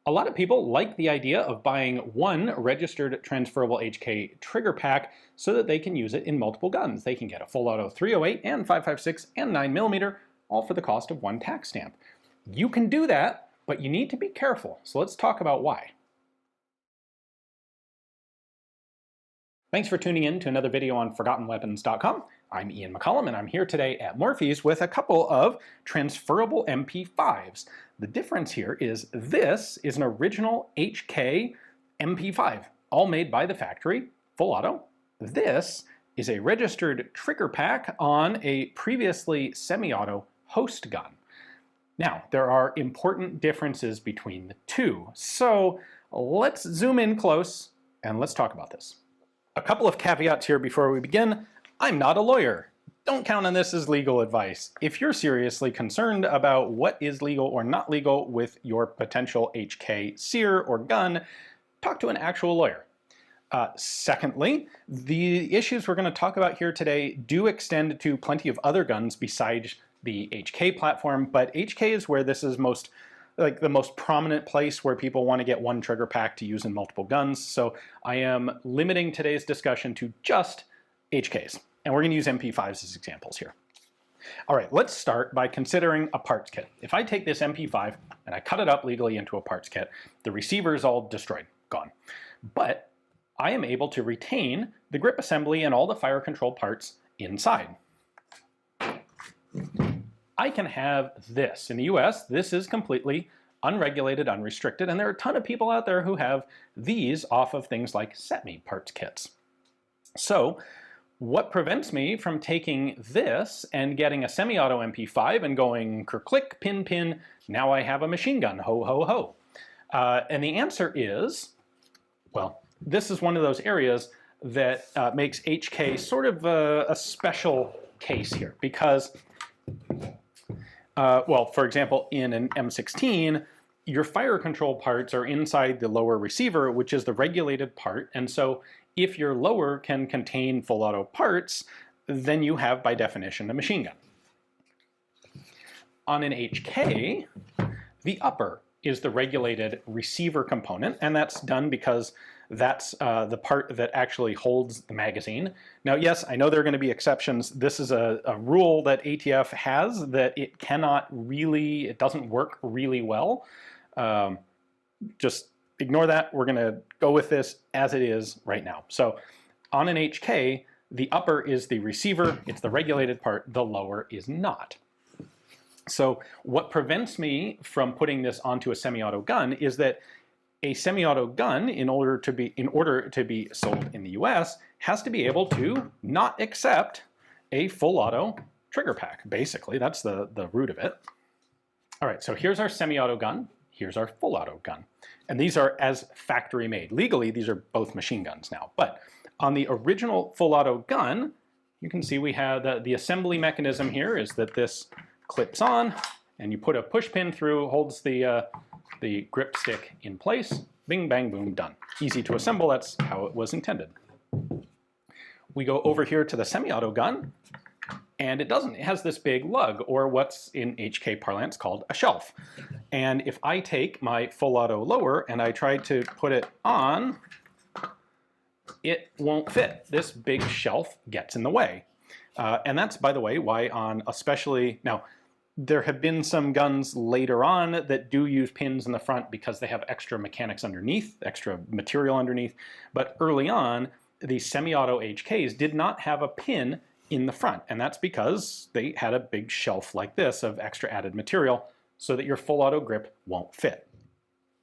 A lot of people like the idea of buying one registered transferable HK trigger pack so that they can use it in multiple guns. They can get a full auto 308 and 5.56 and 9mm, all for the cost of one tax stamp. You can do that, but you need to be careful. So let's talk about why. Thanks for tuning in to another video on ForgottenWeapons.com. I'm Ian McCollum, and I'm here today at Morphy's with a couple of transferable MP5s. The difference here is this is an original HK MP5, all made by the factory, full auto. This is a registered trigger pack on a previously semi-auto host gun. Now, there are important differences between the two, so let's zoom in close and let's talk about this. A couple of caveats here before we begin. I'm not a lawyer. Don't count on this as legal advice. If you're seriously concerned about what is legal or not legal with your potential HK Sear or gun, talk to an actual lawyer. Secondly, the issues we're going to talk about here today do extend to plenty of other guns besides the HK platform, but HK is where this is the most prominent place where people want to get one trigger pack to use in multiple guns. So I am limiting today's discussion to just HKs. And we're going to use MP5s as examples here. All right, let's start by considering a parts kit. If I take this MP5 and I cut it up legally into a parts kit, the receiver is all destroyed, gone. But I am able to retain the grip assembly and all the fire control parts inside. I can have this. In the US, this is completely unregulated, unrestricted, and there are a ton of people out there who have these off of things like set-me parts kits. So what prevents me from taking this and getting a semi-auto MP5 and going click, pin, pin, now I have a machine gun, ho, ho, ho? And the answer is, well, this is one of those areas that makes HK sort of a special case here because well, for example, in an M16, your fire control parts are inside the lower receiver, which is the regulated part. And so if your lower can contain full auto parts, then you have, by definition, a machine gun. On an HK, the upper is the regulated receiver component, and that's done because that's the part that actually holds the magazine. Now, yes, I know there are going to be exceptions. This is a rule that ATF has that it doesn't work really well. Just ignore that. We're going to go with this as it is right now. So on an HK, the upper is the receiver. It's the regulated part. The lower is not. So what prevents me from putting this onto a semi-auto gun is that a semi-auto gun, in order to be sold in the US, has to be able to not accept a full auto trigger pack. Basically, that's the root of it. All right, so here's our semi-auto gun. Here's our full auto gun. And these are as factory made. Legally, these are both machine guns now. But on the original full auto gun, you can see we have the assembly mechanism here is that this clips on, and you put a push pin through, holds the grip stick in place, bing, bang, boom, done. Easy to assemble, that's how it was intended. We go over here to the semi-auto gun, and it doesn't. It has this big lug, or what's in HK parlance called a shelf. And if I take my full auto lower and I try to put it on, it won't fit. This big shelf gets in the way. And that's, by the way, why on especially, now, there have been some guns later on that do use pins in the front because they have extra mechanics underneath, extra material underneath. But early on, the semi-auto HKs did not have a pin in the front. And that's because they had a big shelf like this of extra added material so that your full auto grip won't fit.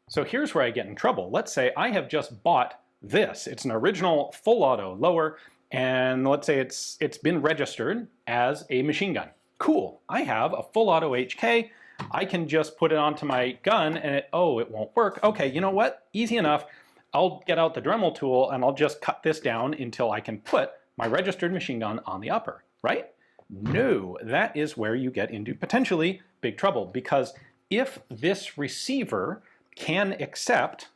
So here's where I get in trouble. Let's say I have just bought this. It's an original full auto lower, and let's say it's been registered as a machine gun. Cool, I have a full auto HK. I can just put it onto my gun and it won't work. Okay, you know what? Easy enough. I'll get out the Dremel tool and I'll just cut this down until I can put my registered machine gun on the upper, right? No, that is where you get into potentially big trouble, because if this receiver can accept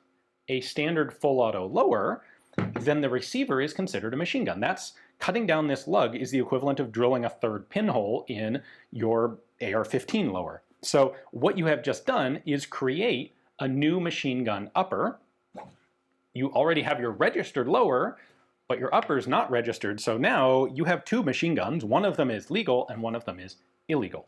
a standard full auto lower, then the receiver is considered a machine gun. That's cutting down this lug is the equivalent of drilling a third pinhole in your AR-15 lower. So what you have just done is create a new machine gun upper, you already have your registered lower, but your upper is not registered. So now you have two machine guns. One of them is legal and one of them is illegal.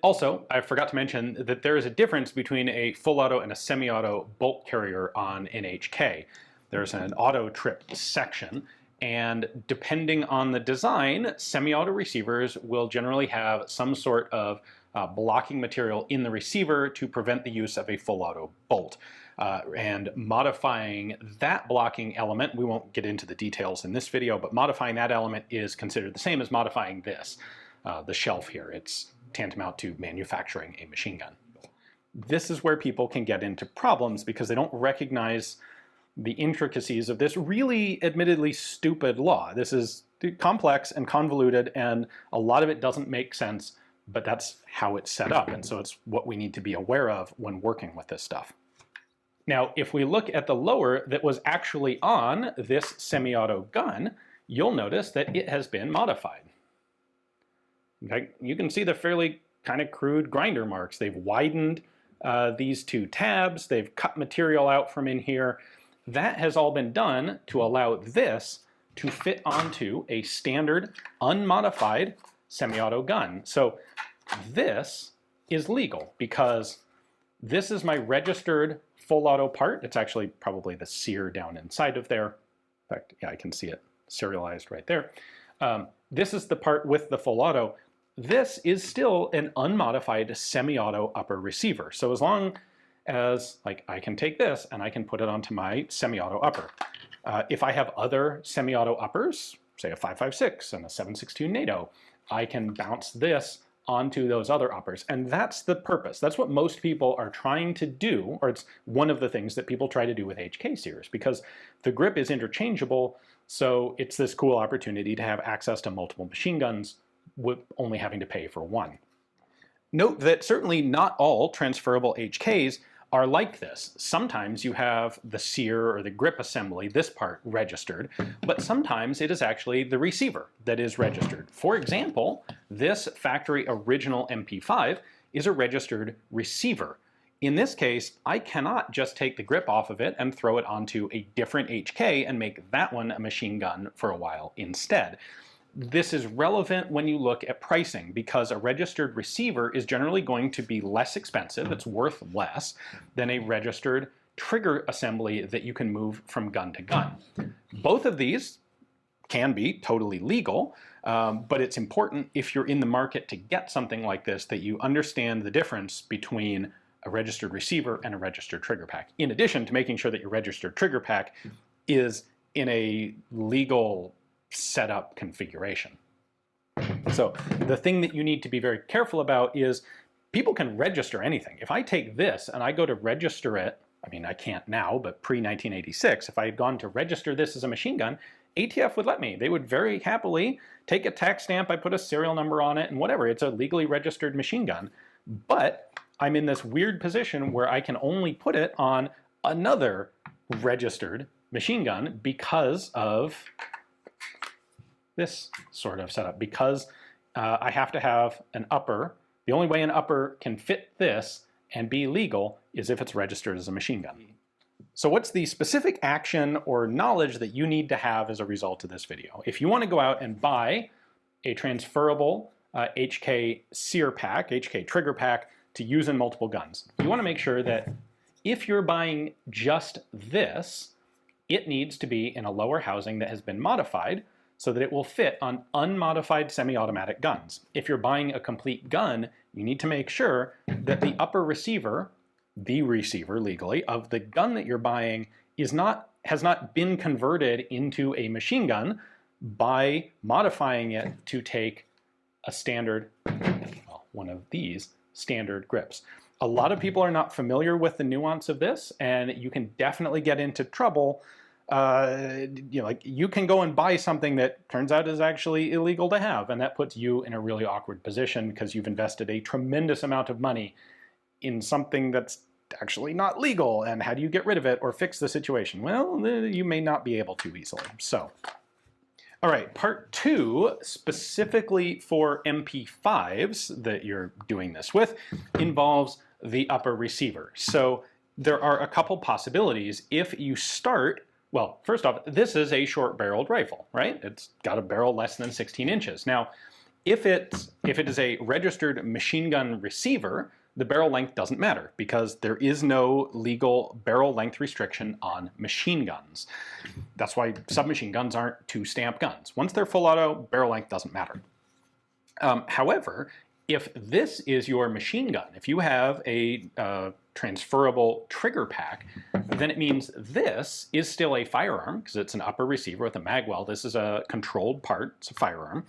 Also, I forgot to mention that there is a difference between a full auto and a semi-auto bolt carrier on an HK. There's an auto trip section, and depending on the design, semi-auto receivers will generally have some sort of blocking material in the receiver to prevent the use of a full auto bolt. And modifying that blocking element, we won't get into the details in this video, but modifying that element is considered the same as modifying this, the shelf here. It's tantamount to manufacturing a machine gun. This is where people can get into problems because they don't recognize the intricacies of this really admittedly stupid law. This is complex and convoluted, and a lot of it doesn't make sense, but that's how it's set up, and so it's what we need to be aware of when working with this stuff. Now, if we look at the lower that was actually on this semi-auto gun, you'll notice that it has been modified. Okay, you can see the fairly kind of crude grinder marks. They've widened these two tabs, they've cut material out from in here. That has all been done to allow this to fit onto a standard unmodified semi-auto gun. So this is legal because this is my registered full auto part. It's actually probably the Sear down inside of there. In fact, yeah, I can see it serialized right there. This is the part with the full auto. This is still an unmodified semi-auto upper receiver. So as long as I can take this and I can put it onto my semi-auto upper. If I have other semi-auto uppers, say a 5.56 and a 7.62 NATO, I can bounce this onto those other uppers. And that's the purpose. That's what most people are trying to do, or it's one of the things that people try to do with HK series, because the grip is interchangeable, so it's this cool opportunity to have access to multiple machine guns with only having to pay for one. Note that certainly not all transferable HKs are like this. Sometimes you have the Sear or the grip assembly, this part, registered, but sometimes it is actually the receiver that is registered. For example, this factory original MP5 is a registered receiver. In this case, I cannot just take the grip off of it and throw it onto a different HK and make that one a machine gun for a while instead. This is relevant when you look at pricing because a registered receiver is generally going to be less expensive, it's worth less, than a registered trigger assembly that you can move from gun to gun. Both of these can be totally legal, but it's important if you're in the market to get something like this that you understand the difference between a registered receiver and a registered trigger pack, in addition to making sure that your registered trigger pack is in a legal setup configuration. So the thing that you need to be very careful about is people can register anything. If I take this and I go to register it, I mean, I can't now, but pre-1986, if I had gone to register this as a machine gun, ATF would let me. They would very happily take a tax stamp, I put a serial number on it, and whatever. It's a legally registered machine gun. But I'm in this weird position where I can only put it on another registered machine gun because of this sort of setup, because I have to have an upper. The only way an upper can fit this and be legal is if it's registered as a machine gun. So what's the specific action or knowledge that you need to have as a result of this video? If you want to go out and buy a transferable HK Sear pack, HK trigger pack to use in multiple guns, you want to make sure that if you're buying just this, it needs to be in a lower housing that has been modified so that it will fit on unmodified semi-automatic guns. If you're buying a complete gun, you need to make sure that the upper receiver, the receiver legally, of the gun that you're buying has not been converted into a machine gun by modifying it to take a standard, well, one of these standard grips. A lot of people are not familiar with the nuance of this, and you can definitely get into trouble. You can go and buy something that turns out is actually illegal to have, and that puts you in a really awkward position because you've invested a tremendous amount of money in something that's actually not legal. And how do you get rid of it or fix the situation? Well, you may not be able to easily. So, all right, part 2, specifically for MP5s that you're doing this with, involves the upper receiver. So there are a couple possibilities if you start. Well, first off, this is a short-barreled rifle, right? It's got a barrel less than 16 inches. Now, if it is a registered machine gun receiver, the barrel length doesn't matter because there is no legal barrel length restriction on machine guns. That's why submachine guns aren't two-stamp guns. Once they're full auto, barrel length doesn't matter. However, if this is your machine gun, if you have a transferable trigger pack, then it means this is still a firearm because it's an upper receiver with a mag well. This is a controlled part, it's a firearm.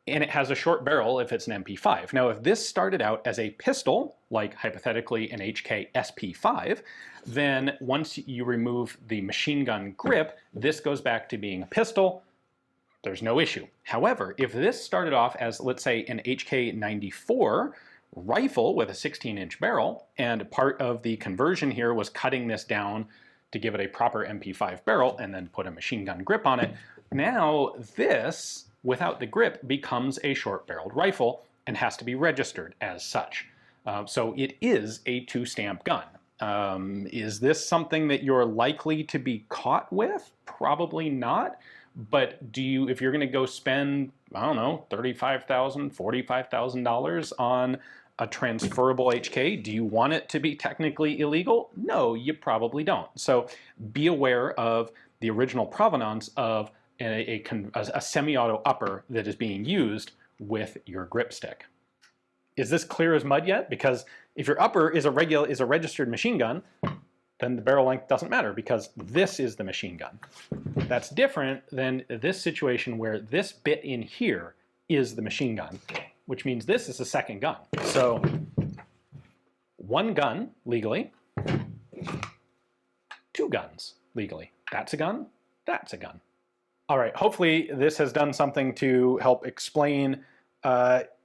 And it has a short barrel if it's an MP5. Now, if this started out as a pistol, like hypothetically an HK SP5, then once you remove the machine gun grip, this goes back to being a pistol. There's no issue. However, if this started off as, let's say, an HK94 rifle with a 16-inch barrel, and part of the conversion here was cutting this down to give it a proper MP5 barrel and then put a machine gun grip on it, now this, without the grip, becomes a short-barreled rifle and has to be registered as such. So it is a two-stamp gun. Is this something that you're likely to be caught with? Probably not. But if you're going to go spend, I don't know, $35,000, $45,000 on a transferable HK, do you want it to be technically illegal? No, you probably don't. So be aware of the original provenance of a semi-auto upper that is being used with your grip stick. Is this clear as mud yet? Because if your upper is a registered machine gun, then the barrel length doesn't matter because this is the machine gun. That's different than this situation where this bit in here is the machine gun, which means this is a second gun. So one gun legally, two guns legally. That's a gun, that's a gun. All right, hopefully this has done something to help explain,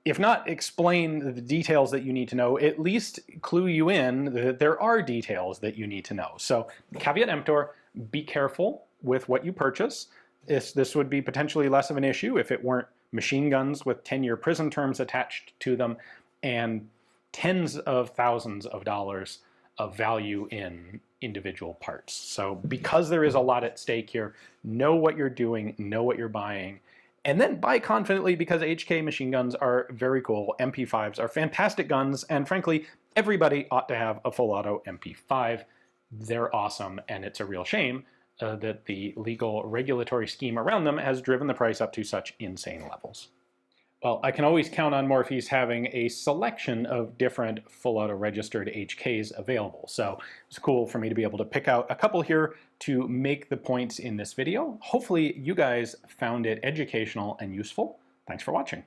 if not explain the details that you need to know, at least clue you in that there are details that you need to know. So caveat emptor, be careful with what you purchase. This would be potentially less of an issue if it weren't machine guns with 10-year prison terms attached to them and tens of thousands of dollars of value in individual parts. So because there is a lot at stake here, know what you're doing, know what you're buying, and then buy confidently because HK machine guns are very cool. MP5s are fantastic guns, and frankly, everybody ought to have a full auto MP5. They're awesome, and it's a real shame that the legal regulatory scheme around them has driven the price up to such insane levels. Well, I can always count on Morphe's having a selection of different full auto registered HKs available. So it's cool for me to be able to pick out a couple here to make the points in this video. Hopefully you guys found it educational and useful. Thanks for watching.